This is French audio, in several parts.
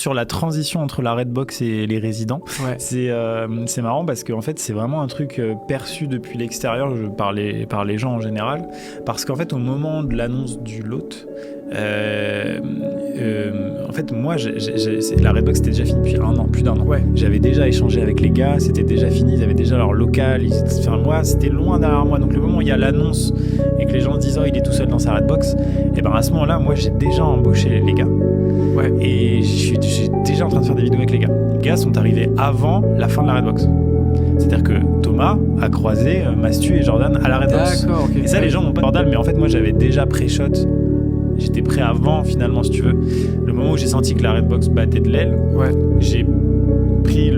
Sur la transition entre la Redbox et les résidents, c'est marrant parce qu'en fait c'est vraiment un truc perçu depuis l'extérieur par les gens en général, parce qu'en fait au moment de l'annonce du lot, en fait moi la Redbox c'était déjà fini depuis plus d'un an. J'avais déjà échangé avec les gars, c'était déjà fini, ils avaient déjà leur local, moi c'était loin derrière moi, donc le moment où il y a l'annonce et que les gens se disent oh il est tout seul dans sa Redbox, et ben à ce moment là moi j'ai déjà embauché les gars. Et je suis déjà en train de faire des vidéos avec les gars. Les gars sont arrivés avant la fin de la Redbox. C'est-à-dire que Thomas a croisé Mastu et Jordan à la Redbox. D'accord, ok. Et ça, les gens n'ont pas bordel, mais en fait, moi, j'avais déjà pré-shot. J'étais prêt avant, finalement, si tu veux. Le moment où j'ai senti que la Redbox battait de l'aile, j'ai pris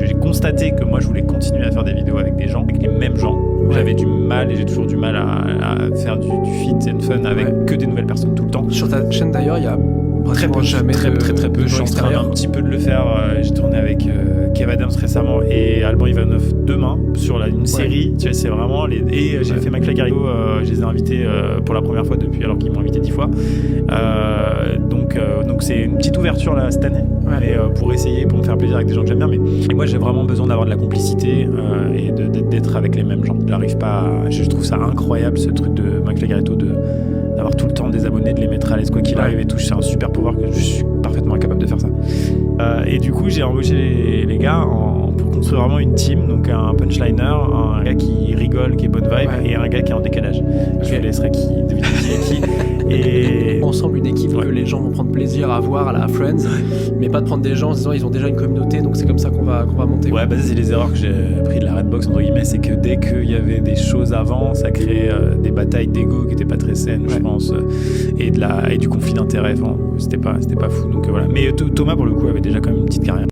j'ai constaté que moi, je voulais continuer à faire des vidéos avec des gens, avec les mêmes gens. J'avais du mal, et j'ai toujours du mal à faire du fit and fun avec que des nouvelles personnes tout le temps. Sur ta chaîne, d'ailleurs, il y a très peu, très peu. Je suis en train un petit peu de le faire. J'ai tourné avec Kev Adams récemment et Alban Ivanov demain sur une série. Tu vois, c'est vraiment et j'ai fait McFly Garrigo. Je les ai invités pour la première fois depuis, alors qu'ils m'ont invité 10 fois. Donc c'est une petite ouverture là cette année, mais pour essayer, pour me faire plaisir avec des gens que j'aime bien. Mais moi j'ai vraiment besoin d'avoir de la complicité et d'être avec les mêmes gens. J'arrive pas. Je trouve ça incroyable ce truc de McFly Garrigo d'avoir tout le temps des abonnés, de les mettre à l'aise quoi qu'il arrive et tout. C'est un super pouvoir que je suis parfaitement incapable de faire ça. Et du coup, j'ai embauché les gars pour construire vraiment une team, donc un punchliner, un gars qui rigole, qui est bonne vibe, et un gars qui est en décalage. Je vous laisserai deviner qui est qui. Et ensemble une équipe que les gens vont prendre plaisir à voir à la Friends, mais pas de prendre des gens en se disant ils ont déjà une communauté, donc c'est comme ça qu'on va monter. Bah ça c'est les erreurs que j'ai appris de la Redbox entre guillemets, c'est que dès qu'il y avait des choses avant, ça créait des batailles d'ego qui n'étaient pas très saines, je pense, et du conflit d'intérêts. Enfin, c'était pas fou. Donc voilà. Mais Thomas pour le coup avait déjà quand même une petite carrière.